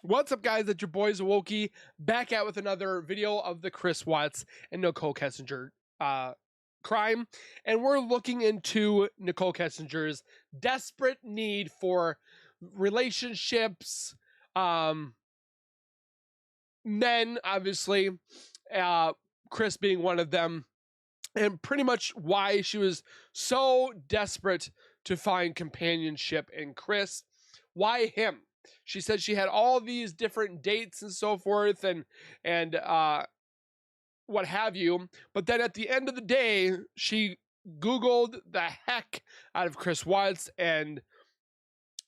What's up, guys? It's your boy Zowoki back out with another video of the Chris Watts and Nichol Kessinger crime, and we're looking into Nichol Kessinger's desperate need for relationships, men, obviously, Chris being one of them, and pretty much why she was so desperate to find companionship in Chris. Why him? She said she had all these different dates and so forth and what have you. But then at the end of the day, she Googled the heck out of Chris Watts and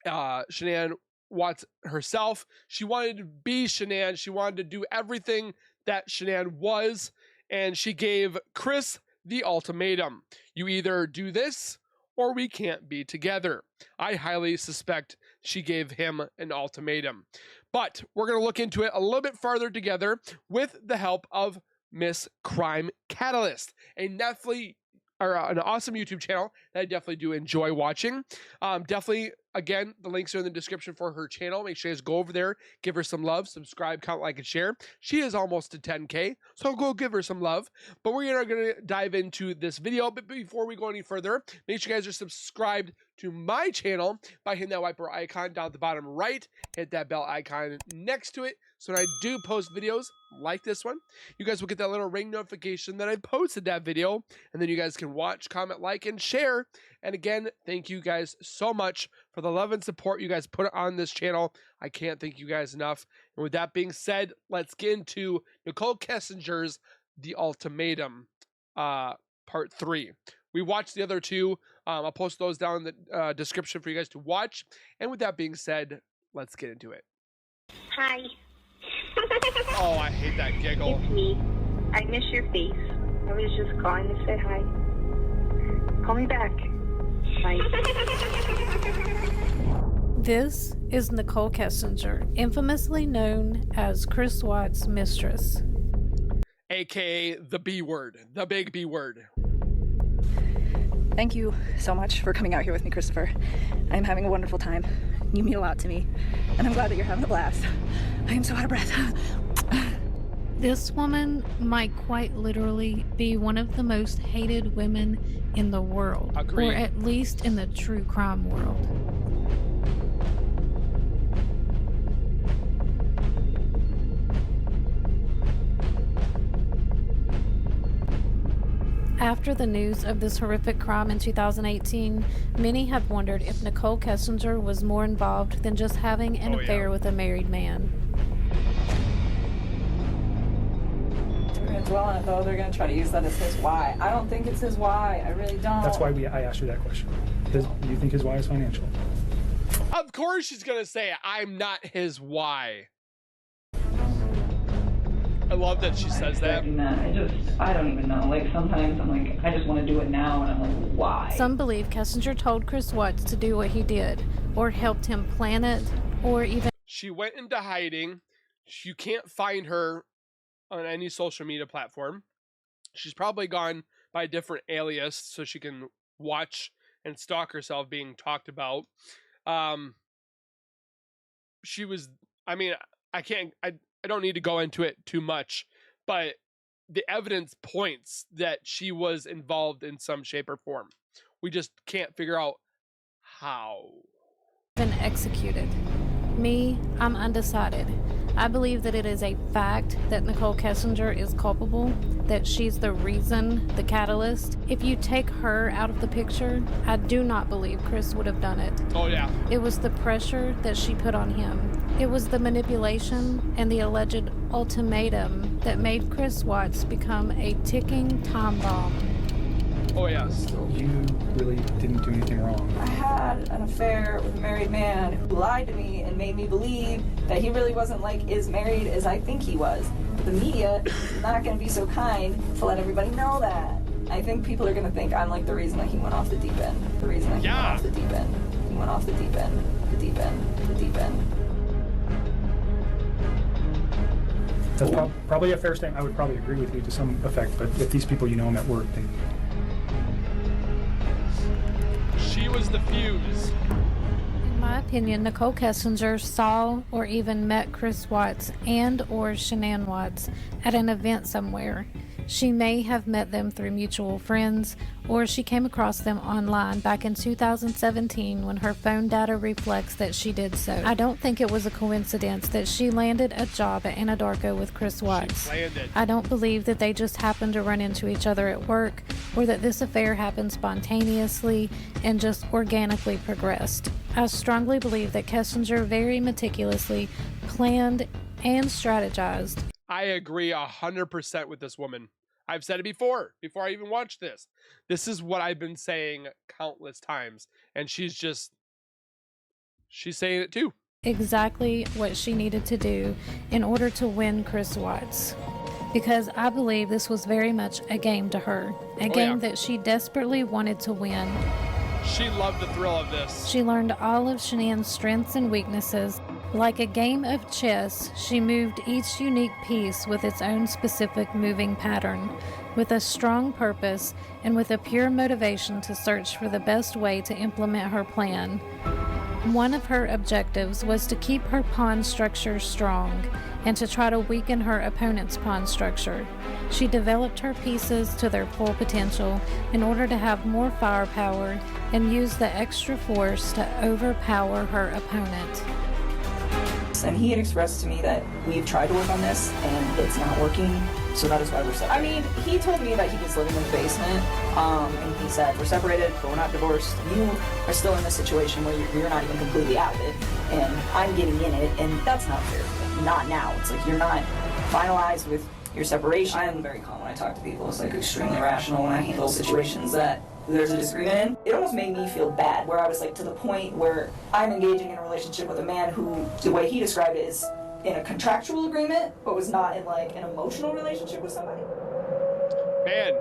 Shanann Watts herself. She wanted to be Shanann. She wanted to do everything that Shanann was. And she gave Chris the ultimatum. You either do this or we can't be together. I highly suspect she gave him an ultimatum. But we're going to look into it a little bit farther together with the help of Miss Crime Catalyst, an awesome YouTube channel that I definitely do enjoy watching. Definitely, again, the links are in the description for her channel. Make sure you guys go over there, give her some love, subscribe, comment, like, and share. She is almost to 10K, so go give her some love. But we're going to dive into this video. But before we go any further, make sure you guys are subscribed to my channel by hitting that white bar icon down at the bottom right. Hit that bell icon next to it, so when I do post videos like this one, you guys will get that little ring notification that I posted that video, and then you guys can watch, comment, like, and share. And again, thank you guys so much for the love and support you guys put on this channel. I can't thank you guys enough. And with that being said, let's get into Nichol Kessinger's The Ultimatum, Part 3. We watched the other two. I'll post those down in the description for you guys to watch. And with that being said, let's get into it. Hi. Oh, I hate that giggle. It's me. I miss your face. I was just calling to say hi. Call me back. Bye. This is Nichol Kessinger, infamously known as Chris Watts' mistress. AKA the B word, the big B word. Thank you so much for coming out here with me, Christopher. I'm having a wonderful time. You mean a lot to me, and I'm glad that you're having a blast. I am so out of breath. This woman might quite literally be one of the most hated women in the world. Agreed. Or at least in the true crime world. After the news of this horrific crime in 2018, many have wondered if Nichol Kessinger was more involved than just having an affair with a married man. We're going to dwell on it, though. They're going to try to use that as his why. I don't think it's his why. I really don't. That's why I asked you that question. Do you think his why is financial? Of course she's going to say, I'm not his why. I love that she says that. I don't even know. Like, sometimes I'm like, I just want to do it now, and I'm like, why? Some believe Kessinger told Chris Watts to do what he did, or helped him plan it, or even... She went into hiding. You can't find her on any social media platform. She's probably gone by a different alias so she can watch and stalk herself being talked about. She was, I mean, I don't need to go into it too much, but the evidence points that she was involved in some shape or form. We just can't figure out how. Been executed. Me, I'm undecided. I believe that it is a fact that Nichol Kessinger is culpable, that she's the reason, the catalyst. If you take her out of the picture, I do not believe Chris would have done it. Oh yeah. It was the pressure that she put on him. It was the manipulation and the alleged ultimatum that made Chris Watts become a ticking time bomb. Oh yes. You really didn't do anything wrong. I had an affair with a married man who lied to me and made me believe that he really wasn't like as married as I think he was. The media is not going to be so kind to let everybody know that. I think people are going to think I'm like the reason that he went off the deep end. The reason that he went off the deep end. He went off the deep end. The deep end. The deep end. That's probably a fair statement. I would probably agree with you to some effect, but if these people you know him at work, then... She was the fuse. In my opinion, Nichol Kessinger saw or even met Chris Watts and or Shanann Watts at an event somewhere. She may have met them through mutual friends, or she came across them online back in 2017 when her phone data reflects that she did so. I don't think it was a coincidence that she landed a job at Anadarko with Chris Watts. I don't believe that they just happened to run into each other at work, or that this affair happened spontaneously and just organically progressed. I strongly believe that Kessinger very meticulously planned and strategized. I agree 100% with this woman. I've said it before I even watched this. This is what I've been saying countless times, and she's saying it too. Exactly what she needed to do in order to win Chris Watts. Because I believe this was very much a game to her, a game that she desperately wanted to win. She loved the thrill of this. She learned all of Shanann's strengths and weaknesses. Like a game of chess, she moved each unique piece with its own specific moving pattern, with a strong purpose and with a pure motivation to search for the best way to implement her plan. One of her objectives was to keep her pawn structure strong and to try to weaken her opponent's pawn structure. She developed her pieces to their full potential in order to have more firepower and use the extra force to overpower her opponent. And he had expressed to me that we've tried to work on this and it's not working, so that is why we're separated. I mean, he told me that he was living in the basement, and he said, we're separated, but we're not divorced. You are still in this situation where you're not even completely out of it, and I'm getting in it, and that's not fair. Like, not now. It's like you're not finalized with your separation. I am very calm when I talk to people. It's like extremely rational when I handle situations that there's a disagreement in. It almost made me feel bad, where I was like to the point where I'm engaging in a relationship with a man who, the way he described it, is in a contractual agreement, but was not in like an emotional relationship with somebody. Man,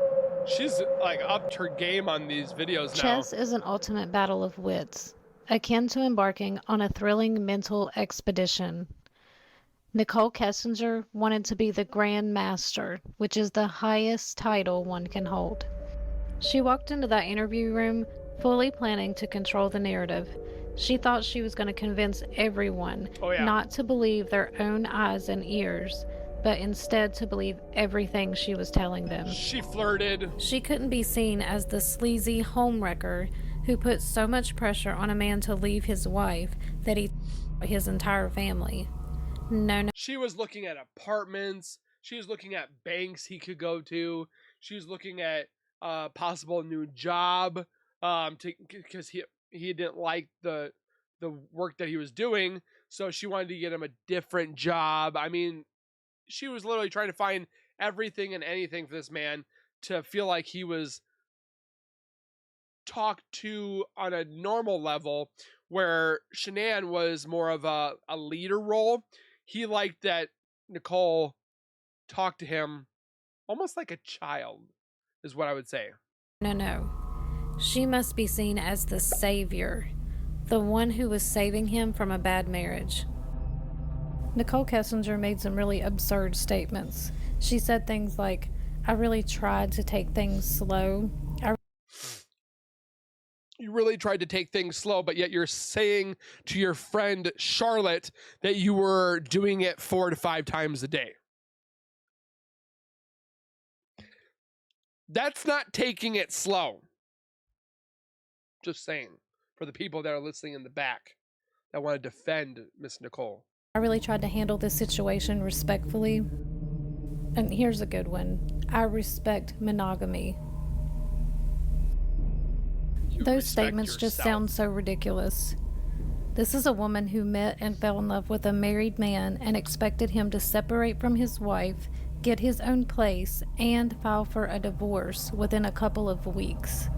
she's like upped her game on these videos now. Chess is an ultimate battle of wits, akin to embarking on a thrilling mental expedition. Nichol Kessinger wanted to be the Grand Master, which is the highest title one can hold. She walked into that interview room fully planning to control the narrative. She thought she was going to convince everyone not to believe their own eyes and ears, but instead to believe everything she was telling them. She flirted. She couldn't be seen as the sleazy homewrecker who put so much pressure on a man to leave his wife that he his entire family. No. She was looking at apartments. She was looking at banks he could go to. She was looking at possible new job because he didn't like the work that he was doing, so she wanted to get him a different job. I mean, she was literally trying to find everything and anything for this man to feel like he was talked to on a normal level, where Shanann was more of a leader role. He liked that Nichol talked to him almost like a child, is what I would say. No. She must be seen as the savior, the one who was saving him from a bad marriage. Nichol Kessinger made some really absurd statements. She said things like, I really tried to take things slow. You really tried to take things slow, but yet you're saying to your friend Charlotte that you were doing it 4 to 5 times a day. That's not taking it slow. Just saying, for the people that are listening in the back that want to defend Miss Nichol. I really tried to handle this situation respectfully. And here's a good one. I respect monogamy. Those statements just sound so ridiculous. This is a woman who met and fell in love with a married man and expected him to separate from his wife, get his own place, and file for a divorce within a couple of weeks.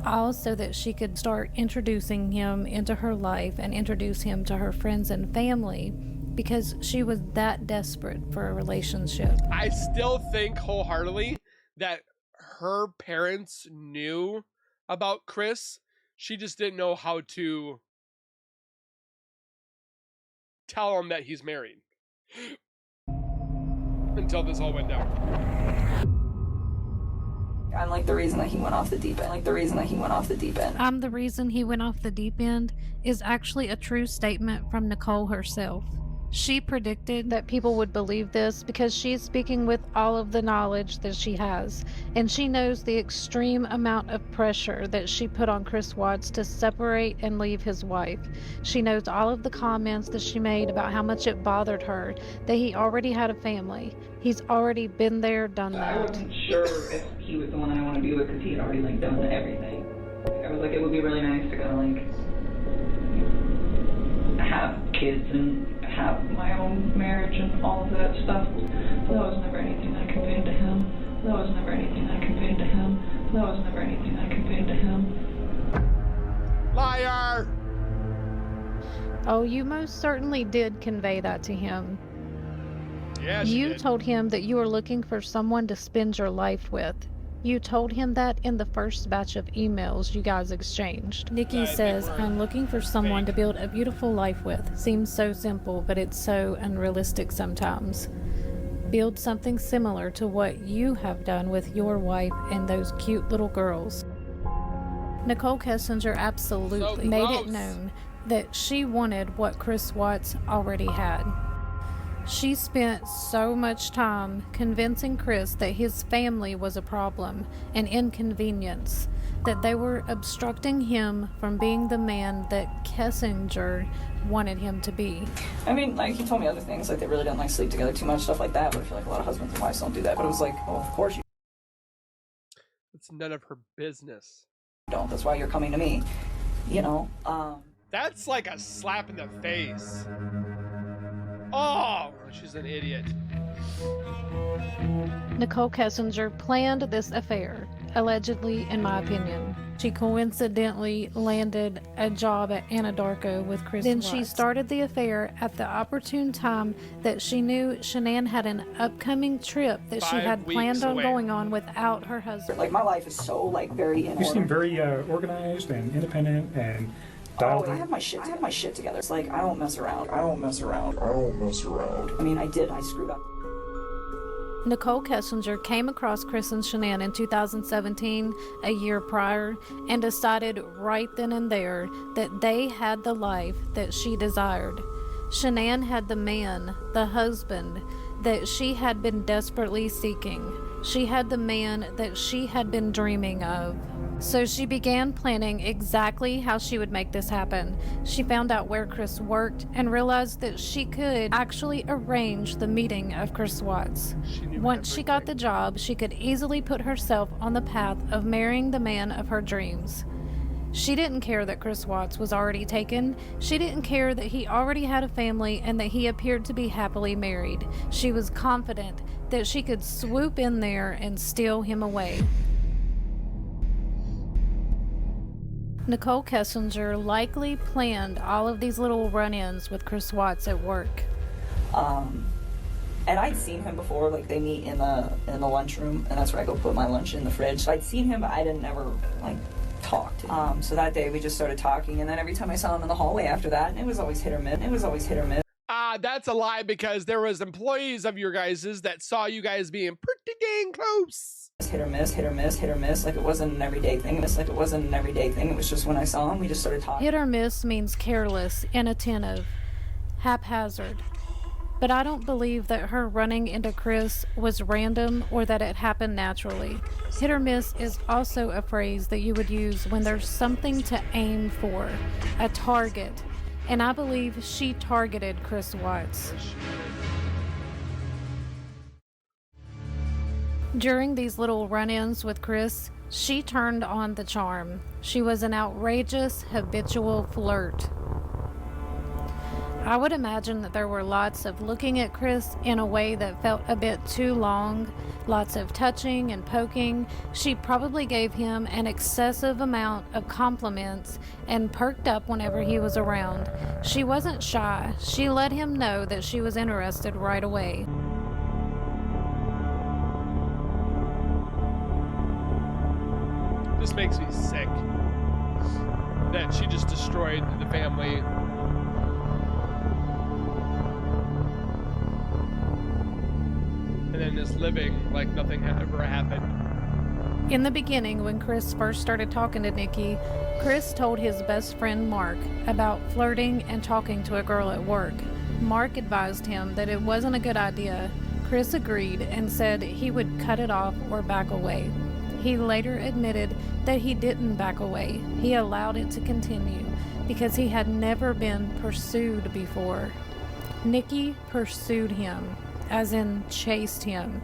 All so that she could start introducing him into her life and introduce him to her friends and family, because she was that desperate for a relationship. I still think wholeheartedly that her parents knew about Chris. She just didn't know how to tell him that he's married until this all went down. I'm like the reason that he went off the deep end. I'm the reason he went off the deep end is actually a true statement from Nichol herself. She predicted that people would believe this because she is speaking with all of the knowledge that she has, and she knows the extreme amount of pressure that she put on Chris Watts to separate and leave his wife. She knows all of the comments that she made about how much it bothered her that he already had a family. He's already been there, done that. I wasn't sure if he was the one I want to be with because he had already like done everything. I was like, it would be really nice to kind of like have kids and have my own marriage and all of that stuff. That was never anything I conveyed to him. Liar! Oh, you most certainly did convey that to him. Yeah, You told him that you were looking for someone to spend your life with. You told him that in the first batch of emails you guys exchanged. Nikki says, I'm looking for someone to build a beautiful life with. Seems so simple, but it's so unrealistic sometimes. Build something similar to what you have done with your wife and those cute little girls. Nichol Kessinger absolutely made it known that she wanted what Chris Watts already had. She spent so much time convincing Chris that his family was a problem, an inconvenience, that they were obstructing him from being the man that Kessinger wanted him to be. I mean, like, he told me other things, like they really don't like sleep together too much, stuff like that, but I feel like a lot of husbands and wives don't do that. But it was like, well, of course you It's none of her business. don't. That's why you're coming to me, you know. That's like a slap in the face. Oh, she's an idiot. Nichol Kessinger planned this affair, allegedly, in my opinion. She coincidentally landed a job at Anadarko with Chris Then she started the affair at the opportune time that she knew Shanann had an upcoming trip that she had planned on going on without her husband. Like, my life is so, like, very in order. You seem very organized and independent and dialed in. I have my shit together. It's like, I don't mess around. I mean, I did. I screwed up. Nichol Kessinger came across Chris and Shanann in 2017, a year prior, and decided right then and there that they had the life that she desired. Shanann had the man, the husband, that she had been desperately seeking. She had the man that she had been dreaming of. So she began planning exactly how she would make this happen. She found out where Chris worked and realized that she could actually arrange the meeting of Chris Watts. Once she got the job, she could easily put herself on the path of marrying the man of her dreams. She didn't care that Chris Watts was already taken. She didn't care that he already had a family and that he appeared to be happily married. She was confident that she could swoop in there and steal him away. Nichol Kessinger likely planned all of these little run-ins with Chris Watts at work. And I'd seen him before, like they meet in the lunchroom, and that's where I go put my lunch in the fridge. So I'd seen him, but I didn't ever like talk to him. So that day we just started talking, and then every time I saw him in the hallway after that, and it was always hit or miss. That's a lie, because there was employees of your guys's that saw you guys being pretty dang close. Hit or miss. Like it wasn't an everyday thing. It was just when I saw him, we just started talking. Hit or miss means careless, inattentive, haphazard. But I don't believe that her running into Chris was random or that it happened naturally. Hit or miss is also a phrase that you would use when there's something to aim for, a target. And I believe she targeted Chris Watts. During these little run-ins with Chris, she turned on the charm. She was an outrageous, habitual flirt. I would imagine that there were lots of looking at Chris in a way that felt a bit too long, lots of touching and poking. She probably gave him an excessive amount of compliments and perked up whenever he was around. She wasn't shy. She let him know that she was interested right away. This makes me sick that she just destroyed the family. And then is living like nothing had ever happened. In the beginning, when Chris first started talking to Nikki, Chris told his best friend Mark about flirting and talking to a girl at work. Mark advised him that it wasn't a good idea. Chris agreed and said he would cut it off or back away. He later admitted that he didn't back away. He allowed it to continue because he had never been pursued before. Nikki pursued him, as in chased him.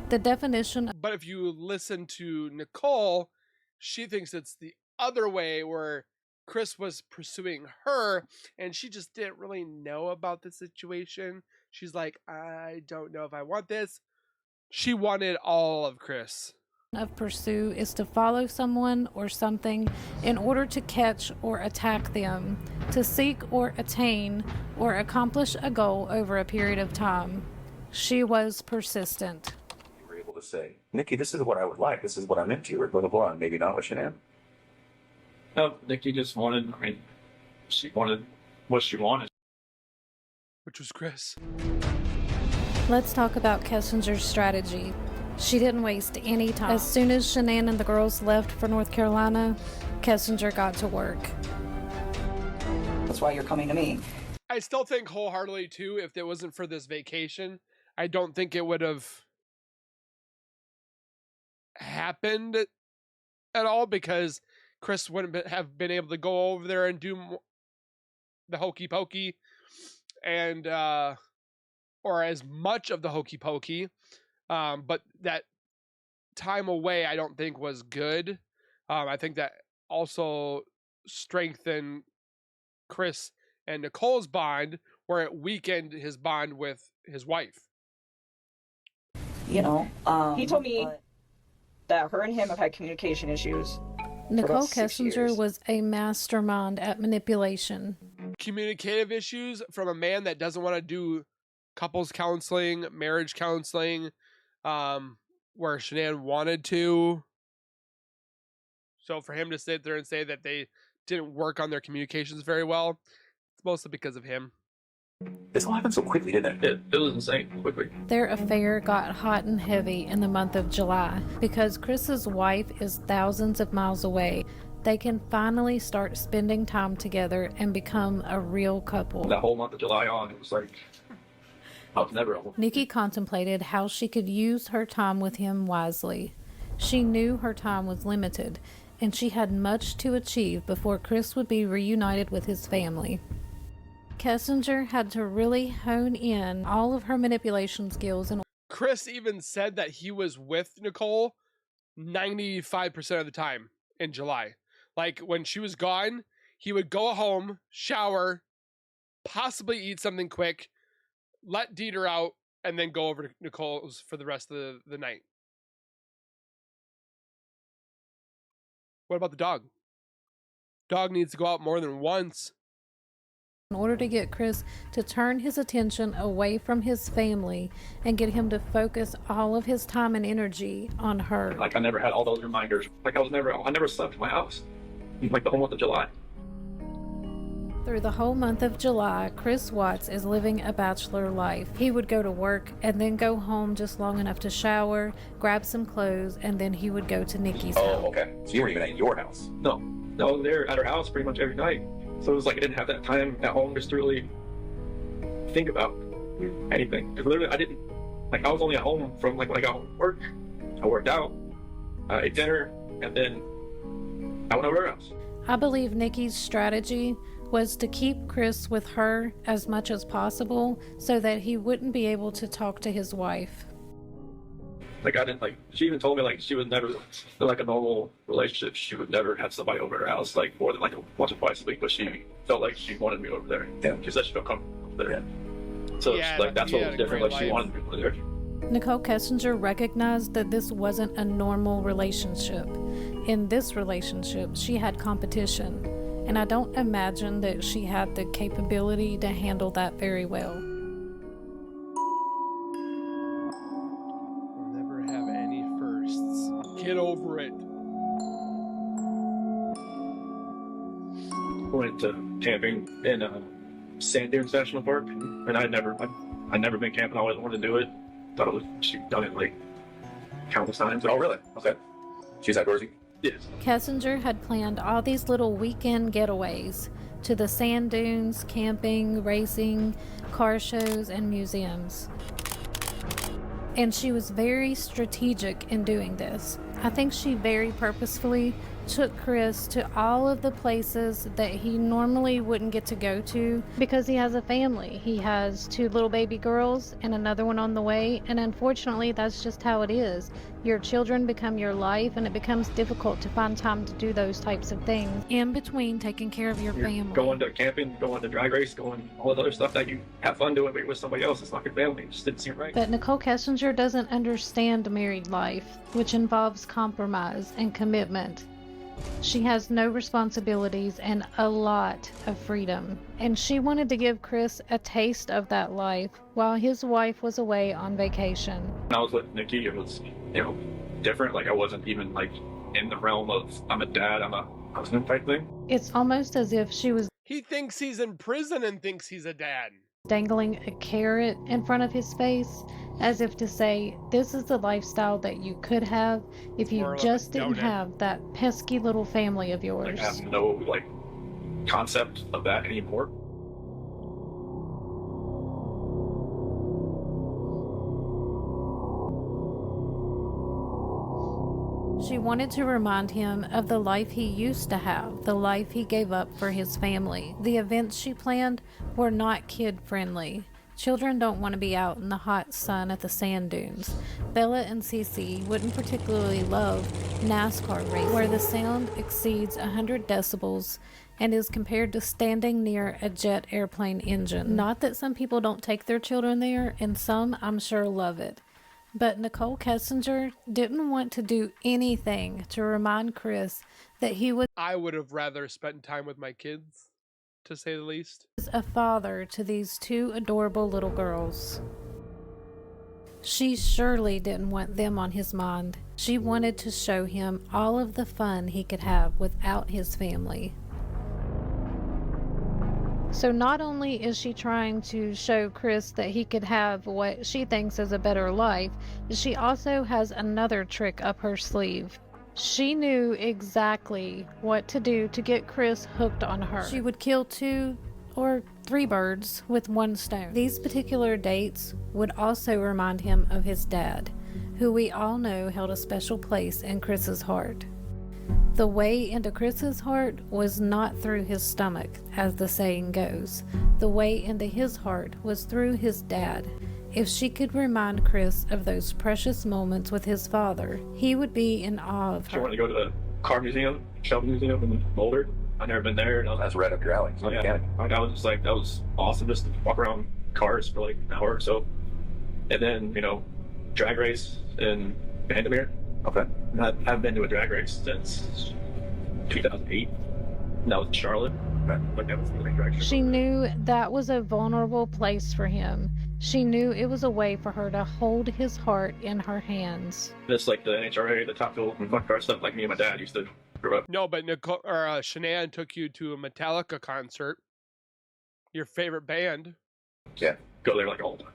The definition. But if you listen to Nichol, she thinks it's the other way, where Chris was pursuing her and she just didn't really know about the situation. She's like, I don't know if I want this. She wanted all of Chris. Of pursue is to follow someone or something in order to catch or attack them, to seek or attain or accomplish a goal over a period of time. She was persistent. You were able to say, Nikki, this is what I would like. This is what I'm into, or blah, blah, blah. Maybe not with Shanann. No, Nikki just wanted, she wanted what she wanted. Which was Chris. Let's talk about Kessinger's strategy. She didn't waste any time. As soon as Shanann and the girls left for North Carolina, Kessinger got to work. That's why you're coming to me. I still think wholeheartedly, too, if it wasn't for this vacation, I don't think it would have happened at all, because Chris wouldn't have been able to go over there and do the hokey pokey and or as much of the hokey pokey. But that time away, I don't think was good. I think that also strengthened Chris and Nichol's bond, where it weakened his bond with his wife. You know, he told me that her and him have had communication issues. Nichol Kessinger was a mastermind at manipulation. Communicative issues from a man that doesn't want to do couples counseling, marriage counseling, where Shanann wanted to. So for him to sit there and say that they didn't work on their communications very well, it's mostly because of him. This all happened so quickly, didn't it? It was insane, quickly. Their affair got hot and heavy in the month of July. Because Chris's wife is thousands of miles away, they can finally start spending time together and become a real couple. That whole month of July on, it was like, I was never alone. Nikki contemplated how she could use her time with him wisely. She knew her time was limited, and she had much to achieve before Chris would be reunited with his family. Kessinger had to really hone in all of her manipulation skills. And Chris even said that he was with Nichol 95% of the time in July. Like, when she was gone, he would go home, shower, possibly eat something quick, let Dieter out, and then go over to Nichol's for the rest of the night. What about the dog? Dog needs to go out more than once. in order to get Chris to turn his attention away from his family and get him to focus all of his time and energy on her. Like, I never had all those reminders. Like, I never slept in my house. Like, the whole month of July. Through the whole month of July, Chris Watts is living a bachelor life. He would go to work and then go home just long enough to shower, grab some clothes, and then he would go to Nikki's house. Oh, okay. So you weren't even at your house? No, I was there at her house pretty much every night. So it was like I didn't have that time at home just to really think about anything. Because literally I didn't, like, I was only at home from like when I got home from work. I worked out, I ate dinner, and then I went over to her house. I believe Nikki's strategy was to keep Chris with her as much as possible so that he wouldn't be able to talk to his wife. Like, I didn't, like, she even told me, like, she would never, in like a normal relationship, she would never have somebody over at her house, like, more than like once or twice a week, but she felt like she wanted me over there. Yeah. She said she felt comfortable there. Yeah. So Yeah, it's like, that's what was different, like, she life. wanted me over there. Nichol Kessinger recognized that this wasn't a normal relationship. In this relationship, she had competition, and I don't imagine that she had the capability to handle that very well. We'll never have any firsts. Get over it. Went to camping in Sand Dunes National Park, and I'd never been camping. I always wanted to do it. Thought it was, she'd done it like countless times. Oh, really? Okay. She's outdoorsy? Yes. Kessinger had planned all these little weekend getaways to the sand dunes, camping, racing, car shows, and museums. And she was very strategic in doing this. I think she very purposefully took Chris to all of the places that he normally wouldn't get to go to because he has a family. He has 2 little baby girls and another one on the way, and unfortunately that's just how it is. Your children become your life, and it becomes difficult to find time to do those types of things in between taking care of your family. Going to camping, going to drag race, going all the other stuff that you have fun doing, but you're with somebody else. It's not your family. It just didn't seem right. But Nichol Kessinger doesn't understand married life, which involves compromise and commitment. She has no responsibilities and a lot of freedom. And she wanted to give Chris a taste of that life while his wife was away on vacation. When I was with Nikki, it was, different. Like, I wasn't even, like, in the realm of, I'm a dad, I'm a husband type thing. It's almost as if she was He thinks he's in prison and thinks he's a dad. dangling a carrot in front of his face, as if to say, this is the lifestyle that you could have if you Or like just a didn't donut. have that pesky little family of yours. Like, I have no, like, concept of that anymore. She wanted to remind him of the life he used to have, the life he gave up for his family. The events she planned were not kid-friendly. Children don't want to be out in the hot sun at the sand dunes. Bella and Cece wouldn't particularly love NASCAR racing, where the sound exceeds 100 decibels and is compared to standing near a jet airplane engine. Not that some people don't take their children there, and some, I'm sure, love it. But Nichol Kessinger didn't want to do anything to remind Chris that he was I would have rather spent time with my kids, to say the least. a father to these 2 adorable little girls. She surely didn't want them on his mind. She wanted to show him all of the fun he could have without his family. So not only is she trying to show Chris that he could have what she thinks is a better life, she also has another trick up her sleeve. She knew exactly what to do to get Chris hooked on her. She would kill 2 or 3 birds with 1 stone. These particular dates would also remind him of his dad, who we all know held a special place in Chris's heart. The way into Chris's heart was not through his stomach, as the saying goes. The way into his heart was through his dad. If she could remind Chris of those precious moments with his father, he would be in awe of She her. wanted to go to the car museum, Shelby Museum in Boulder. I've never been there. And I was That's right up your alley. It's not mechanic. I was just like, that was awesome just to walk around cars for like an hour or so. And then, drag race in Vandermeer. Okay. And I haven't been to a drag race since 2008. And that was in Charlotte. Okay. Like, that was the only drag show. She knew that was a vulnerable place for him. She knew it was a way for her to hold his heart in her hands. Just like the NHRA, the Top Fuel, and fuck car stuff like me and my dad used to grow up. No, but Shanann took you to a Metallica concert. Your favorite band. Yeah. Go there like all the time.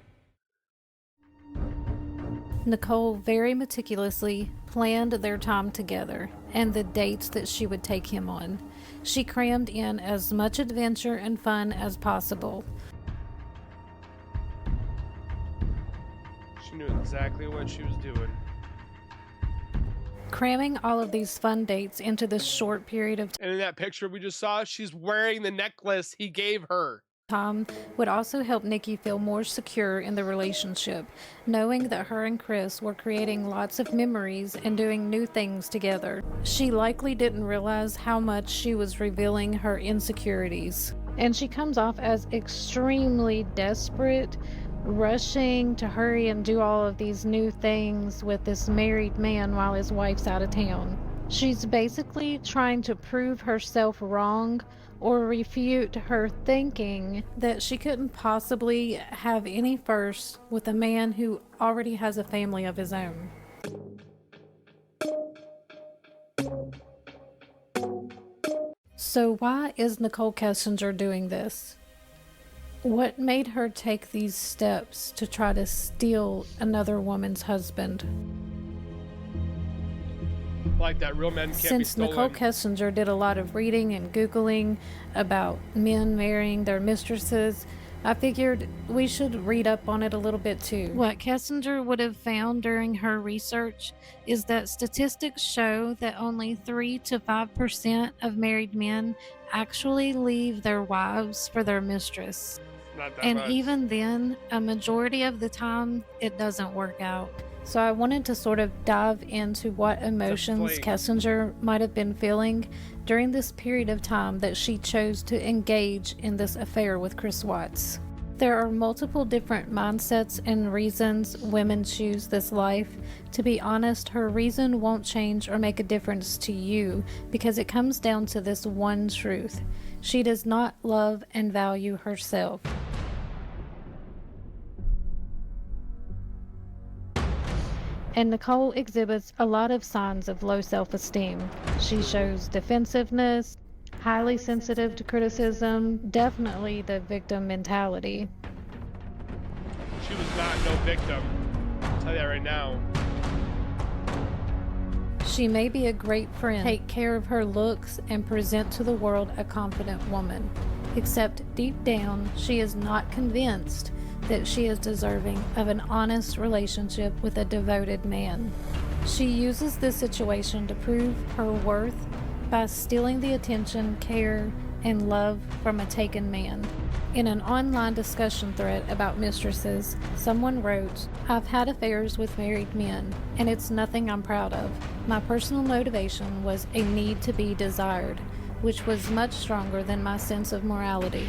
Nichol very meticulously planned their time together and the dates that she would take him on. She crammed in as much adventure and fun as possible. She knew exactly what she was doing. Cramming all of these fun dates into this short period of And in that picture we just saw, she's wearing the necklace he gave her. time would also help Nikki feel more secure in the relationship, knowing that her and Chris were creating lots of memories and doing new things together. She likely didn't realize how much she was revealing her insecurities, and she comes off as extremely desperate, rushing to hurry and do all of these new things with this married man while his wife's out of town. She's basically trying to prove herself wrong or refute her thinking that she couldn't possibly have any first with a man who already has a family of his own. So why is Nichol Kessinger doing this? What made her take these steps to try to steal another woman's husband? Like that real men can't be Since stolen. Nichol Kessinger did a lot of reading and Googling about men marrying their mistresses, I figured we should read up on it a little bit too. What Kessinger would have found during her research is that statistics show that only 3 to 5% of married men actually leave their wives for their mistress. Not that And much. even then, a majority of the time, it doesn't work out. So I wanted to sort of dive into what emotions fling. Kessinger might have been feeling during this period of time that she chose to engage in this affair with Chris Watts. There are multiple different mindsets and reasons women choose this life. To be honest, her reason won't change or make a difference to you because it comes down to this one truth. She does not love and value herself. And Nichol exhibits a lot of signs of low self-esteem. She shows defensiveness, highly sensitive to criticism, definitely the victim mentality. She was not no victim. I'll tell you that right now. She may be a great friend, take care of her looks, and present to the world a confident woman. Except deep down, she is not convinced that she is deserving of an honest relationship with a devoted man. She uses this situation to prove her worth by stealing the attention, care, and love from a taken man. In an online discussion thread about mistresses, someone wrote, "I've had affairs with married men, and it's nothing I'm proud of. My personal motivation was a need to be desired, which was much stronger than my sense of morality.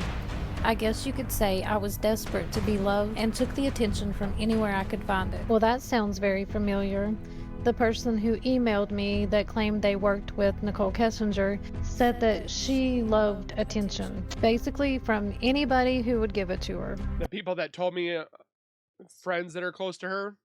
I guess you could say I was desperate to be loved and took the attention from anywhere I could find it." Well, that sounds very familiar. The person who emailed me that claimed they worked with Nichol Kessinger said that she loved attention, basically from anybody who would give it to her. The people that told me, friends that are close to her,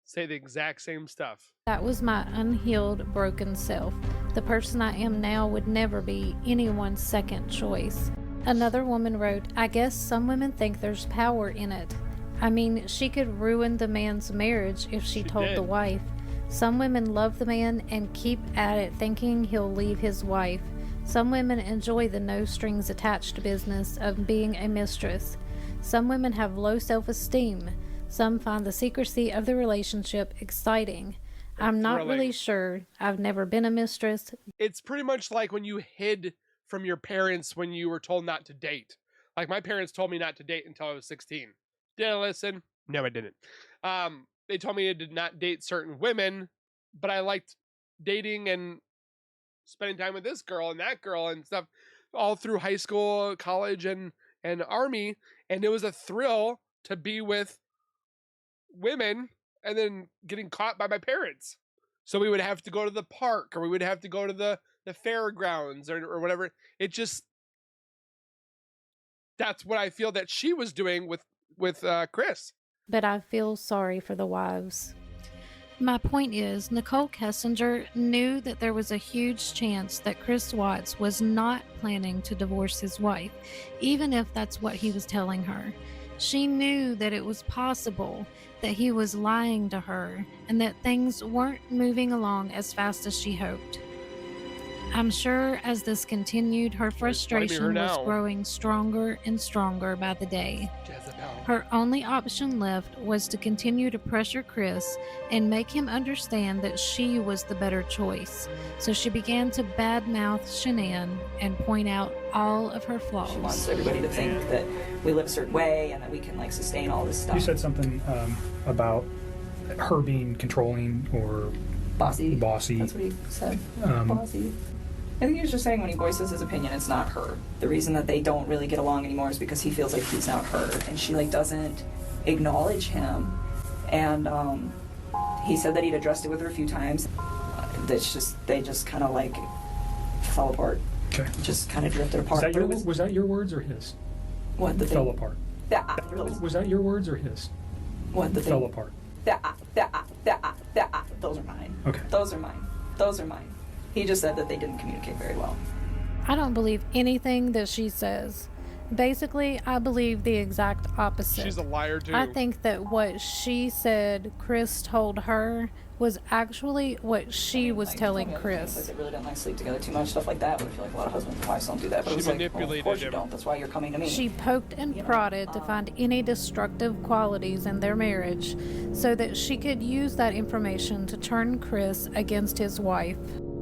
say the exact same stuff. That was my unhealed, broken self. The person I am now would never be anyone's second choice. Another woman wrote, "I guess some women think there's power in it. I mean, she could ruin the man's marriage if she told did. the wife. Some women love the man and keep at it thinking he'll leave his wife. Some women enjoy the no strings attached business of being a mistress. Some women have low self-esteem. Some find the secrecy of the relationship exciting. I'm not Thrilling. really sure. I've never been a mistress." It's pretty much like when you hid from your parents when you were told not to date. Like my parents told me not to date until I was 16. Did I listen? No, I didn't. They told me I did not date certain women, but I liked dating and spending time with this girl and that girl and stuff all through high school, college, and army. And it was a thrill to be with women and then getting caught by my parents. So we would have to go to the park or we would have to go to the fairgrounds or whatever. It just, that's what I feel that she was doing with Chris. But I feel sorry for the wives. My point is, Nichol Kessinger knew that there was a huge chance that Chris Watts was not planning to divorce his wife, even if that's what he was telling her. She knew that it was possible that he was lying to her and that things weren't moving along as fast as she hoped. I'm sure as this continued, her frustration was growing stronger and stronger by the day. Her only option left was to continue to pressure Chris and make him understand that she was the better choice. So she began to badmouth Shanann and point out all of her flaws. She wants everybody to think that we live a certain way and that we can like sustain all this stuff. You said something about her being controlling or bossy. Bossy. That's what he said. Bossy. I think he was just saying when he voices his opinion, it's not her. The reason that they don't really get along anymore is because he feels like he's not her, and she like doesn't acknowledge him. And he said that he'd addressed it with her a few times. They just kind of like fell apart. Okay. Just kind of drifted apart. Was that your words or his? What the fell apart? Was that your words or his? What the fell apart? Those are mine. Okay. Those are mine. Those are mine. He just said that they didn't communicate very well. I don't believe anything that she says. Basically, I believe the exact opposite. She's a liar too. I think that what she said Chris told her was actually what she was telling Chris. They really don't like sleep together too much, stuff like that. But I feel like a lot of husbands and wives don't do that. But She it was like, manipulated of course you him. don't. That's why you're coming to me. She poked and prodded to find any destructive qualities in their marriage so that she could use that information to turn Chris against his wife.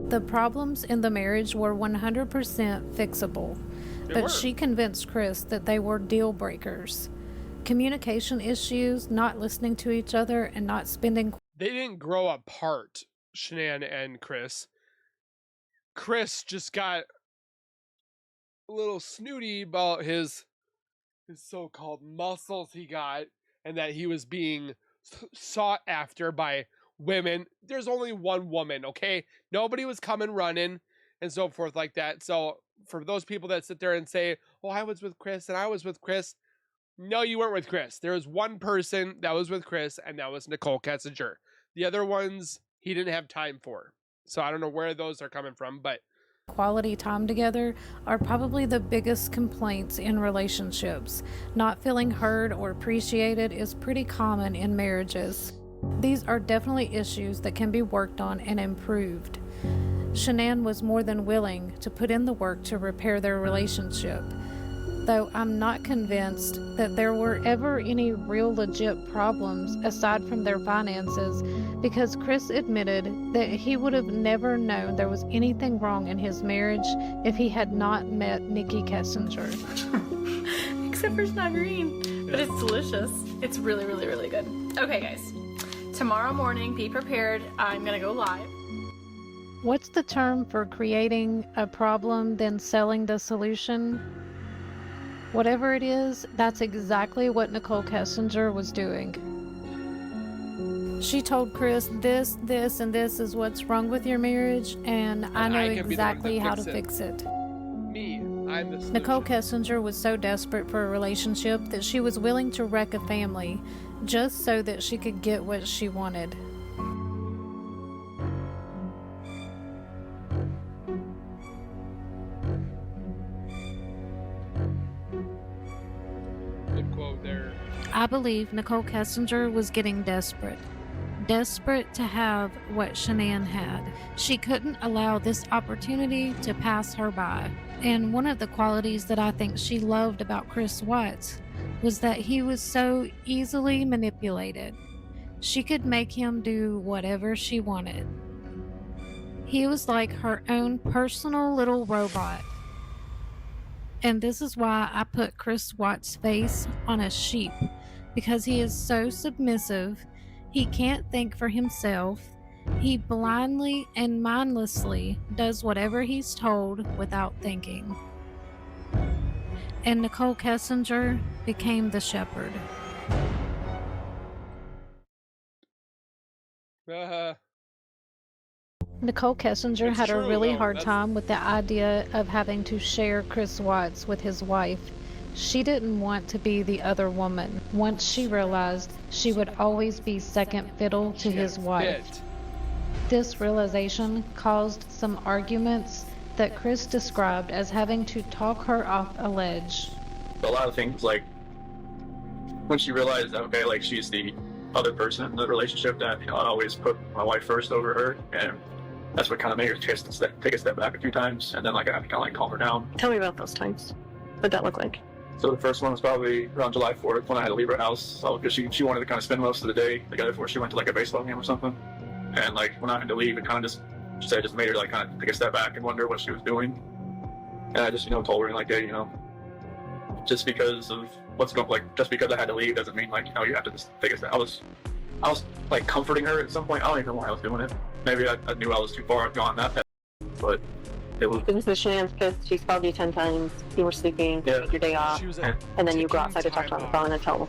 The problems in the marriage were 100% fixable, but she convinced Chris that they were deal breakers. Communication issues, not listening to each other, and not spending. They didn't grow apart, Shanann and Chris. Chris just got a little snooty about his so-called muscles he got, and that he was being sought after by women. There's only one woman, okay? Nobody was coming running and so forth like that. So for those people that sit there and say, oh, I was with Chris and I was with Chris. No, you weren't with Chris. There was one person that was with Chris, and that was Nichol Kessinger. The other ones, he didn't have time for. So I don't know where those are coming from, but Quality time together are probably the biggest complaints in relationships. Not feeling heard or appreciated is pretty common in marriages. These are definitely issues that can be worked on and improved. Shanann was more than willing to put in the work to repair their relationship, though I'm not convinced that there were ever any real legit problems aside from their finances, because Chris admitted that he would have never known there was anything wrong in his marriage if he had not met Nichol Kessinger. Except for it's not green, but it's delicious. It's really, really, really good. Okay, guys. Tomorrow morning, be prepared. I'm gonna go live. What's the term for creating a problem, then selling the solution? Whatever it is, that's exactly what Nichol Kessinger was doing. She told Chris, this, and this is what's wrong with your marriage, and I know exactly how to fix it. me, I'm the solution. Nichol Kessinger was so desperate for a relationship that she was willing to wreck a family just so that she could get what she wanted. Good quote there. I believe Nichol Kessinger was getting desperate. Desperate to have what Shanann had. She couldn't allow this opportunity to pass her by. And one of the qualities that I think she loved about Chris Watts was that he was so easily manipulated. She could make him do whatever she wanted. He was like her own personal little robot. And this is why I put Chris Watts' face on a sheep, because he is so submissive. He can't think for himself. He blindly and mindlessly does whatever he's told without thinking. And Nichol Kessinger became the shepherd. Nichol Kessinger It's had a true, really though. hard That's- time with the idea of having to share Chris Watts with his wife. She didn't want to be the other woman. Once she realized she would always be second fiddle to his wife. Fit. This realization caused some arguments that Chris described as having to talk her off a ledge. A lot of things, like when she realized that, okay, like she's the other person in the relationship, that, you know, I always put my wife first over her, and that's what kind of made her take a step back a few times, and then like I had to kind of like calm her down. Tell me about those times. What'd that look like? So the first one was probably around July 4th when I had to leave her house, because she wanted to kind of spend most of the day together before she went to like a baseball game or something. And like when I had to leave, it kind of just made her like kind of take a step back and wonder what she was doing. And I just, you know, told her like, hey, you know, just because of what's going, like, just because I had to leave doesn't mean like, you know, you have to just take a step. I was like comforting her at some point. I don't even know why I was doing it. Maybe I knew I was too far gone that path, but it was. This is Shannann's pissed. She's called you 10 times. You were sleeping. Yeah. You took your day off. She was And then you go outside to talk to her on the phone and tell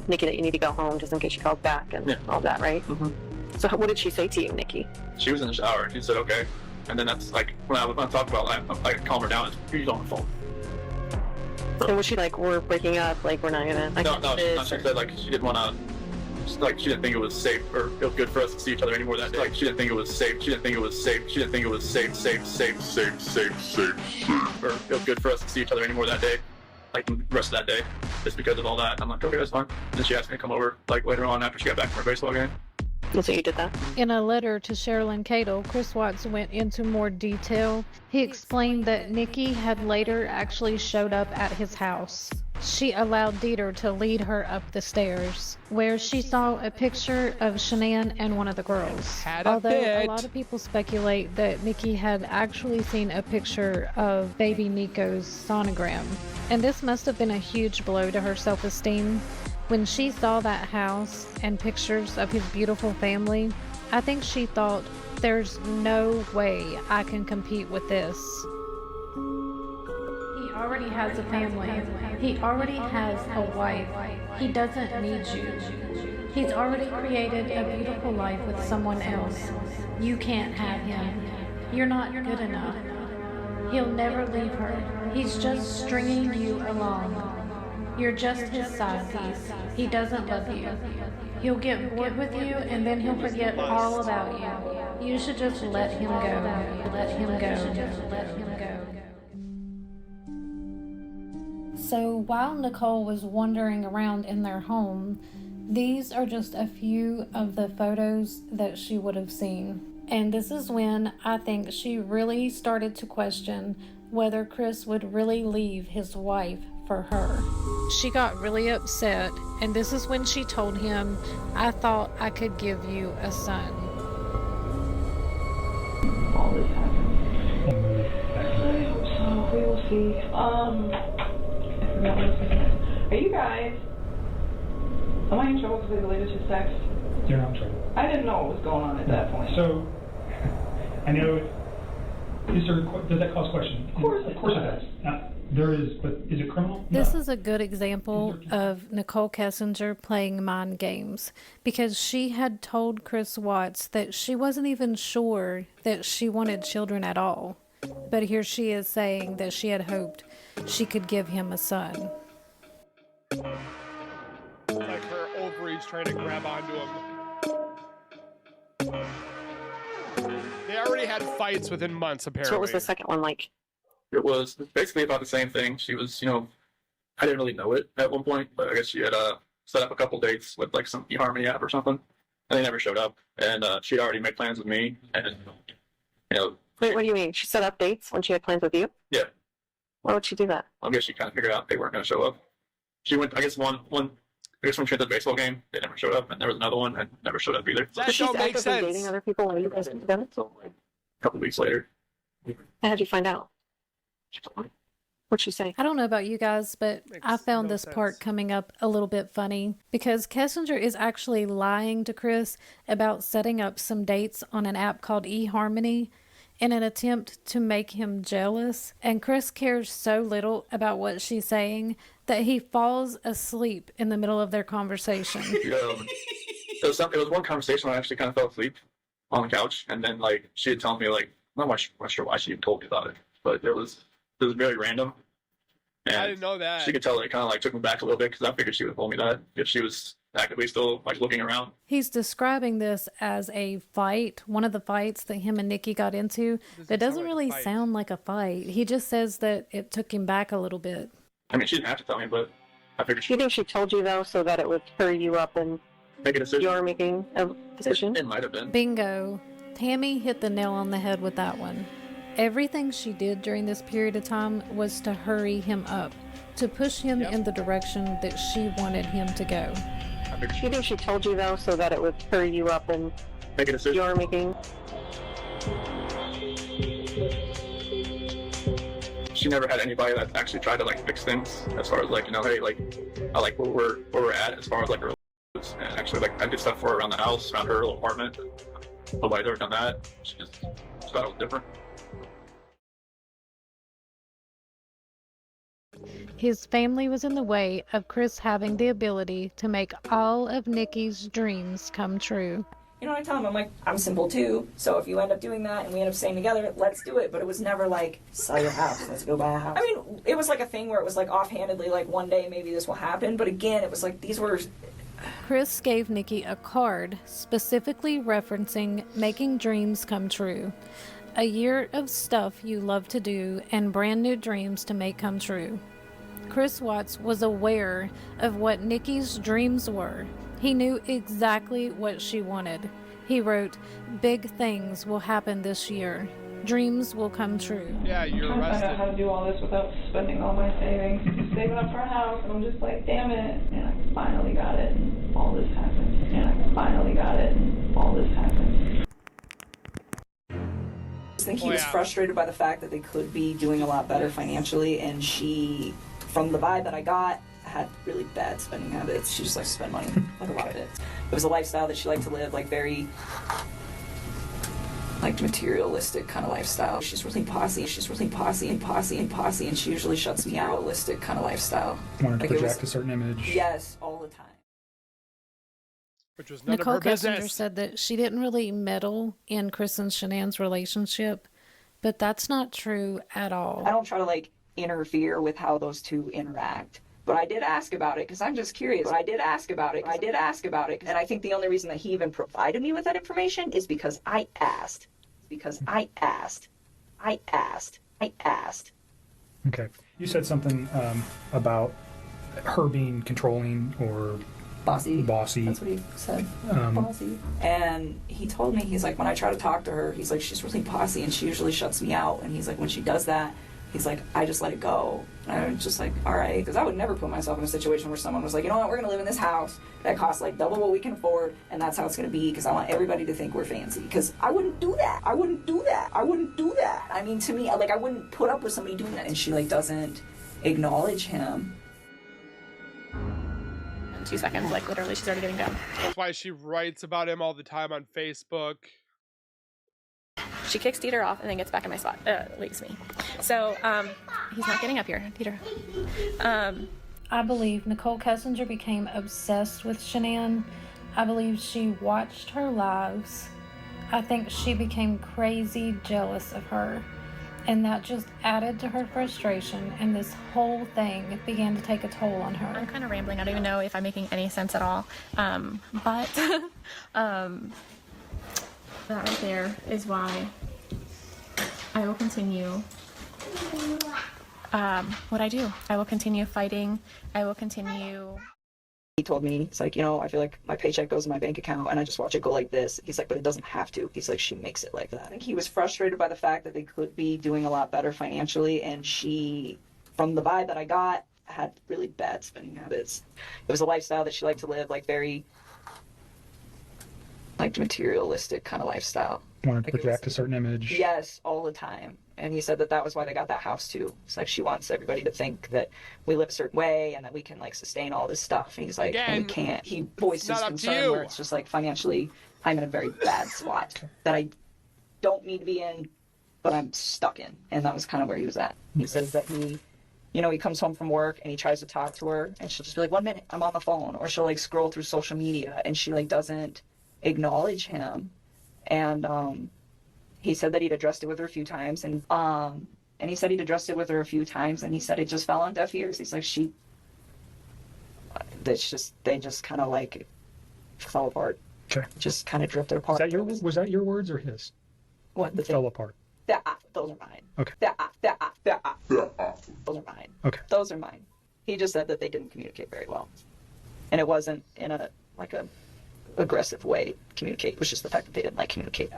Nikki that you need to go home just in case she calls back and all that, right? Mm-hmm. So what did she say to you, Nikki? She was in the shower. She said, okay. And then that's like, when I talked about I calm her down, she's on the phone. And was she like, we're breaking up, like we're not gonna... No, she said like she didn't want to, like she didn't think it was safe or it was good for us to see each other anymore that day. Like she didn't think it was safe. She didn't think it was safe. She didn't think it was safe. Or it was good for us to see each other anymore that day. like the rest of that day just because of all that. I'm like, okay, that's fine. And then she asked me to come over like later on after she got back from her baseball game. And so you did that? In a letter to Sherilyn Cadle, Chris Watts went into more detail. He explained that Nikki had later actually showed up at his house. She allowed Dieter to lead her up the stairs, where she saw a picture of Shanann and one of the girls. Although a lot of people speculate that Nikki had actually seen a picture of baby Nico's sonogram. And this must have been a huge blow to her self-esteem. When she saw that house and pictures of his beautiful family, I think she thought, there's no way I can compete with this. He already has a family. He already has a wife. He doesn't need you. He's already created a beautiful life with someone else. You can't have him. You're not good enough. He'll never leave her. He's just stringing you along. You're just his side piece. He doesn't love you. He'll get bored with you and then he'll forget all about you. You should just let him go. Let him go. Let him go. So while Nichol was wandering around in their home, these are just a few of the photos that she would have seen. And this is when I think she really started to question whether Chris would really leave his wife for her. She got really upset, and this is when she told him, I thought I could give you a son. All this happened. I hope so. We will see. I forgot what I was going to say. Are you guys, am I in trouble because I deleted his text? You're not in trouble. I didn't know what was going on at that point. So, I know, does that cause question? Of course it does. There is, but is it criminal? This No. is a good example of Nichol Kessinger playing mind games, because she had told Chris Watts that she wasn't even sure that she wanted children at all. But here she is saying that she had hoped she could give him a son. Like her ovaries trying to grab onto him. They already had fights within months, apparently. So what was the second one like? It was basically about the same thing. She was, I didn't really know it at one point, but I guess she had set up a couple dates with like some eHarmony app or something, and they never showed up. And she'd already made plans with me, and Wait, what do you mean? She set up dates when she had plans with you? Yeah. Why would she do that? I guess she kind of figured out they weren't going to show up. She went, I guess when she went to the baseball game, they never showed up, and there was another one that never showed up either. That don't make sense. Dating other people while you guys were together? So like a couple weeks later. How did you find out? What'd she say? I don't know about you guys, but I found this part coming up a little bit funny, because Kessinger is actually lying to Chris about setting up some dates on an app called eHarmony in an attempt to make him jealous. And Chris cares so little about what she's saying that he falls asleep in the middle of their conversation. It was one conversation where I actually kind of fell asleep on the couch, and then like she had told me like, I'm not sure why she even told me about it, but it was very random. And I didn't know that. She could tell it kind of like took me back a little bit, because I figured she would have told me that if she was actively still like looking around. He's describing this as a fight, one of the fights that him and Nikki got into. It doesn't really sound like a fight. He just says that it took him back a little bit. I mean, she didn't have to tell me, but I figured Do you think she told you though so that it would hurry you up and make a decision. you're making a decision? It might have been. Bingo. Tammy hit the nail on the head with that one. Everything she did during this period of time was to hurry him up, to push him in the direction that she wanted him to go. Do you think she told you though so that it would hurry you up and make a decision. you're making? She never had anybody that actually tried to like fix things as far as like, hey, like I like where we're at as far as like her relationships. And actually like I did stuff for her around the house, around her little apartment. Nobody's ever done that. She just thought it was different. His family was in the way of Chris having the ability to make all of Nikki's dreams come true. You know what I tell him? I'm like, I'm simple too, so if you end up doing that and we end up staying together, let's do it. But it was never like, sell your house, let's go buy a house. I mean, it was like a thing where it was like offhandedly, like one day maybe this will happen. But again, it was like these were... Chris gave Nikki a card specifically referencing making dreams come true. A year of stuff you love to do and brand new dreams to make come true. Chris Watts was aware of what Nikki's dreams were. He knew exactly what she wanted. He wrote, "Big things will happen this year. Dreams will come true." Yeah, you're I'm trying to find out how to do all this without spending all my savings. Saving up for a house, and I'm just like, damn it. And I finally got it, and all this happened. And I finally got it, and all this happened. I think he was frustrated by the fact that they could be doing a lot better financially, and she, from the vibe that I got, had really bad spending habits. She just likes to spend money, like a lot of it. It was a lifestyle that she liked to live, like very, like materialistic kind of lifestyle. She's really posse, and she usually shuts me out. Realistic kind of lifestyle. Wanted to project a certain image. Yes, all the time. Which was none Nichol of her Kessinger business. said that she didn't really meddle in Chris and Shanann's relationship, but that's not true at all. I don't try to like interfere with how those two interact. But I did ask about it because I'm just curious. I did ask about it. And I think the only reason that he even provided me with that information is because I asked. Okay. You said something about her being controlling or bossy. That's what he said. Bossy. And he told me, he's like, when I try to talk to her, he's like, she's really bossy and she usually shuts me out. And he's like, when she does that, he's like, I just let it go. And I was just like, all right. Because I would never put myself in a situation where someone was like, you know what, we're going to live in this house that costs like double what we can afford, and that's how it's going to be, because I want everybody to think we're fancy. Because I wouldn't do that. I mean, to me, like, I wouldn't put up with somebody doing that. And she, like, doesn't acknowledge him. 2 seconds, like, literally, she's already getting down. That's why she writes about him all the time on Facebook. She kicks Dieter off and then gets back in my spot, leaves me. So, he's not getting up here, Dieter. I believe Nichol Kessinger became obsessed with Shanann. I believe she watched her lives. I think she became crazy jealous of her. And that just added to her frustration, and this whole thing began to take a toll on her. I'm kind of rambling. I don't even know if I'm making any sense at all. But that right there is why I will continue what I do. I will continue fighting. I will continue. He told me, he's like, you know, I feel like my paycheck goes in my bank account and I just watch it go like this. He's like, but it doesn't have to. He's like, she makes it like that. I think he was frustrated by the fact that they could be doing a lot better financially, and she, from the vibe that I got, had really bad spending habits. It was a lifestyle that she liked to live, like very, like materialistic kind of lifestyle. Wanted to project a certain image. Yes, all the time. And he said that that was why they got that house too. It's like she wants everybody to think that we live a certain way and that we can like sustain all this stuff. And he's like, Again, we can't. He voiced his concern you. where it's just like financially, I'm in a very bad spot that I don't need to be in, but I'm stuck in. And that was kind of where he was at. He says that he, you know, he comes home from work and he tries to talk to her and she'll just be like, 1 minute, I'm on the phone. Or she'll like scroll through social media and she like doesn't acknowledge him. And he said that he'd addressed it with her a few times, and he said he'd addressed it with her a few times, and he said it just fell on deaf ears. He's like, they just kind of like fell apart. Okay. Just kind of drifted apart. Was that your words or his? What? Fell apart. Those are mine. Okay. Those are mine. Okay. Those are mine. He just said that they didn't communicate very well, and it wasn't in a aggressive way to communicate. It was just the fact that they didn't like communicate.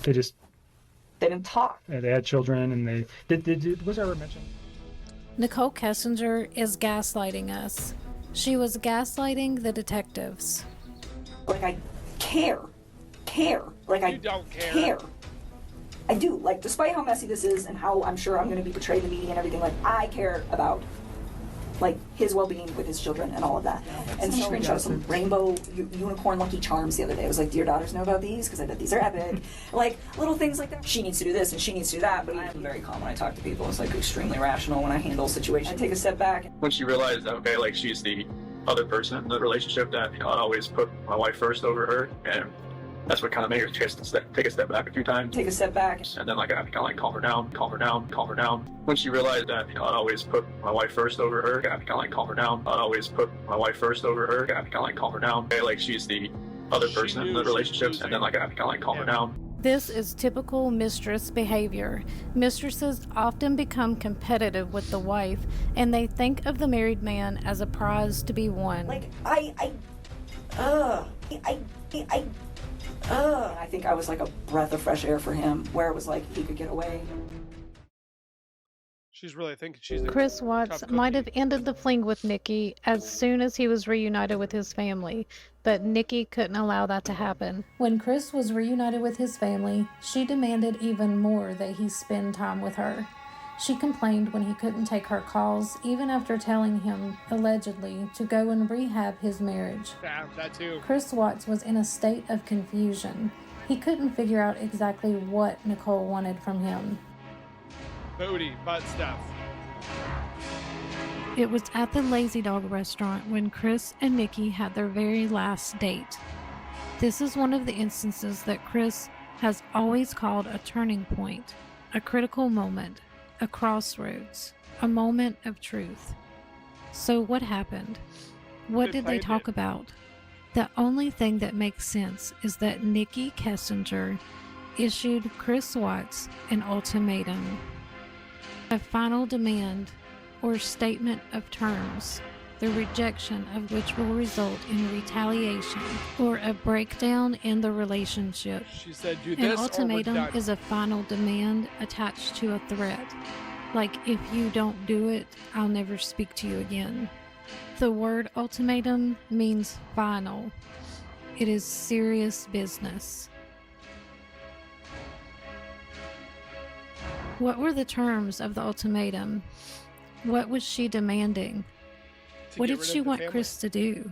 They didn't talk. Yeah, they had children, and they was ever mentioned? Nichol Kessinger is gaslighting us. She was gaslighting the detectives. Like, I care. Like, I don't care. I do. Like, despite how messy this is and how I'm sure I'm going to be betrayed in the meeting and everything, like, I care about, like, his well-being with his children and all of that. And he screenshot some rainbow unicorn Lucky Charms the other day. I was like, do your daughters know about these? Because I bet these are epic. Like, little things like that. She needs to do this and she needs to do that. But I'm very calm when I talk to people. It's like extremely rational when I handle situations. I take a step back. When she realized that, okay, like, she's the other person in the relationship, that, you know, I always put my wife first over her, and that's what kind of made her take a step back a few times. Take a step back. And then, like, I had to kind of like calm her down. When she realized that, you know, I'd always put my wife first over her, I had to kind of like calm her down. I'd always put my wife first over her, I had to kind of like calm her down. Okay, like, she's the other person in the relationship, and then, like, I had to kind of like calm her down. This is typical mistress behavior. Mistresses often become competitive with the wife, and they think of the married man as a prize to be won. Like, I think I was like a breath of fresh air for him, where it was like he could get away. She's really thinking she's the Chris Watts might have ended the fling with Nikki as soon as he was reunited with his family, but Nikki couldn't allow that to happen. When Chris was reunited with his family, she demanded even more that he spend time with her. She complained when he couldn't take her calls, even after telling him, allegedly, to go and rehab his marriage. Yeah, that too. Chris Watts was in a state of confusion. He couldn't figure out exactly what Nichol wanted from him. Booty, butt stuff. It was at the Lazy Dog restaurant when Chris and Nikki had their very last date. This is one of the instances that Chris has always called a turning point, a critical moment, a crossroads, a moment of truth. So what happened? What did they talk about? The only thing that makes sense is that Nichol Kessinger issued Chris Watts an ultimatum. A final demand or statement of terms, the rejection of which will result in retaliation or a breakdown in the relationship. She said, do An this ultimatum or we're done. is a final demand attached to a threat. Like, if you don't do it, I'll never speak to you again. The word ultimatum means final. It is serious business. What were the terms of the ultimatum? What was she demanding? What did she want Chris to do?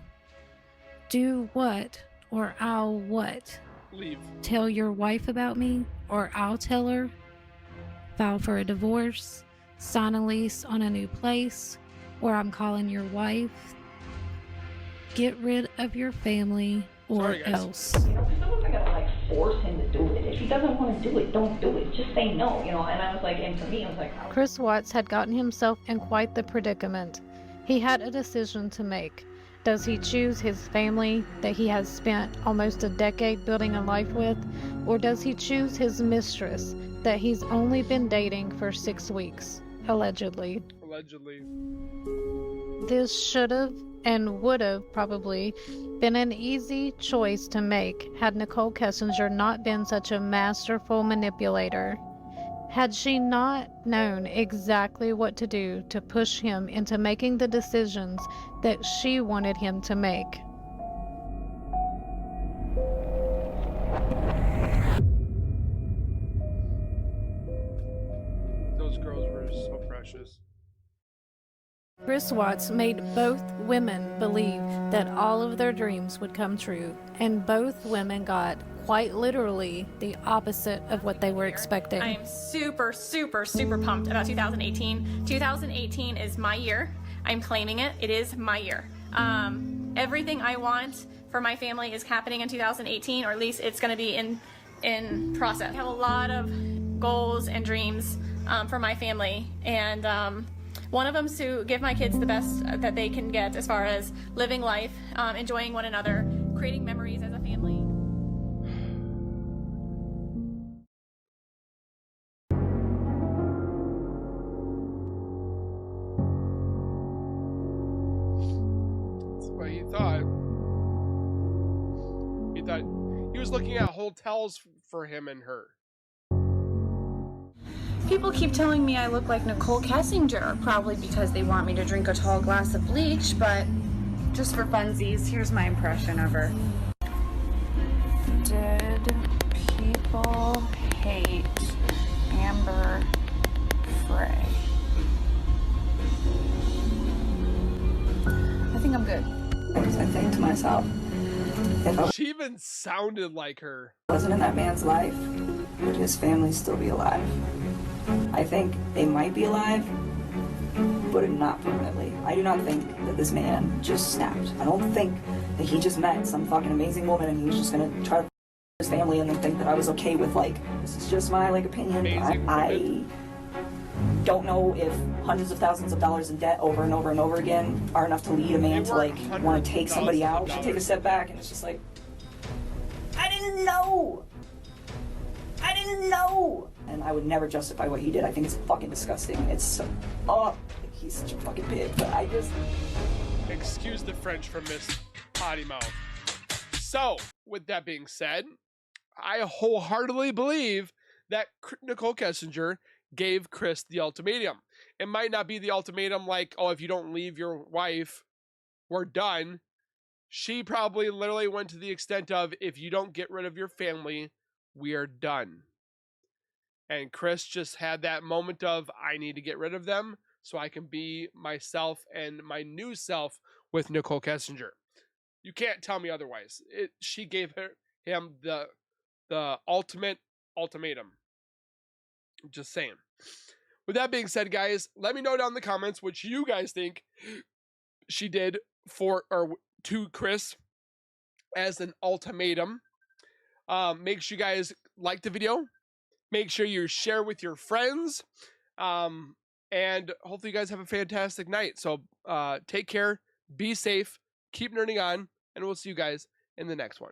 Do what, or I'll what? Leave. Tell your wife about me, or I'll tell her? File for a divorce? Sign a lease on a new place, or I'm calling your wife? Get rid of your family, or else. You know, someone's not gonna like force him to do it. If he doesn't want to do it, don't do it. Just say no, you know. And I was like, and for me, I was like, Chris Watts had gotten himself in quite the predicament. He had a decision to make. Does he choose his family that he has spent almost a decade building a life with, or does he choose his mistress that he's only been dating for 6 weeks, allegedly? Allegedly. This should have and would have probably been an easy choice to make had Nichol Kessinger not been such a masterful manipulator. Had she not known exactly what to do to push him into making the decisions that she wanted him to make. Those girls were so precious. Chris Watts made both women believe that all of their dreams would come true, and both women got, quite literally, the opposite of what they were expecting. I am super, super, super pumped about 2018. 2018 is my year. I'm claiming it. It is my year. Everything I want for my family is happening in 2018, or at least it's going to be in process. I have a lot of goals and dreams for my family, and one of them is to give my kids the best that they can get as far as living life, enjoying one another, creating memories as a family. That's what he thought. He thought he was looking at hotels for him and her. People keep telling me I look like Nichol Kessinger, probably because they want me to drink a tall glass of bleach, but just for funsies, here's my impression of her. Did people hate Amber Frey? I think I'm good. I think to myself, if She even sounded like her. I wasn't in that man's life, would his family still be alive? I think they might be alive, but not permanently. I do not think that this man just snapped. I don't think that he just met some fucking amazing woman and he was just gonna try to his family and then think that I was okay with, like, this is just my, like, opinion. I don't know if hundreds of thousands of dollars in debt over and over and over again are enough to lead a man to, like, want to take somebody out. You take a step back and it's just like, I didn't know. didn't know. And I would never justify what he did. I think it's fucking disgusting. It's so, he's such a fucking pig. But I just... Excuse the French from Miss Potty Mouth. So, with that being said, I wholeheartedly believe that Nichol Kessinger gave Chris the ultimatum. It might not be the ultimatum like, oh, if you don't leave your wife, we're done. She probably literally went to the extent of, if you don't get rid of your family, we are done. And Chris just had that moment of, I need to get rid of them so I can be myself and my new self with Nichol Kessinger. You can't tell me otherwise. She gave him the ultimate ultimatum. I'm just saying. With that being said, guys, let me know down in the comments what you guys think she did to Chris as an ultimatum. Make sure you guys like the video. Make sure you share with your friends. And hopefully you guys have a fantastic night. So take care, be safe, keep nerding on, and we'll see you guys in the next one.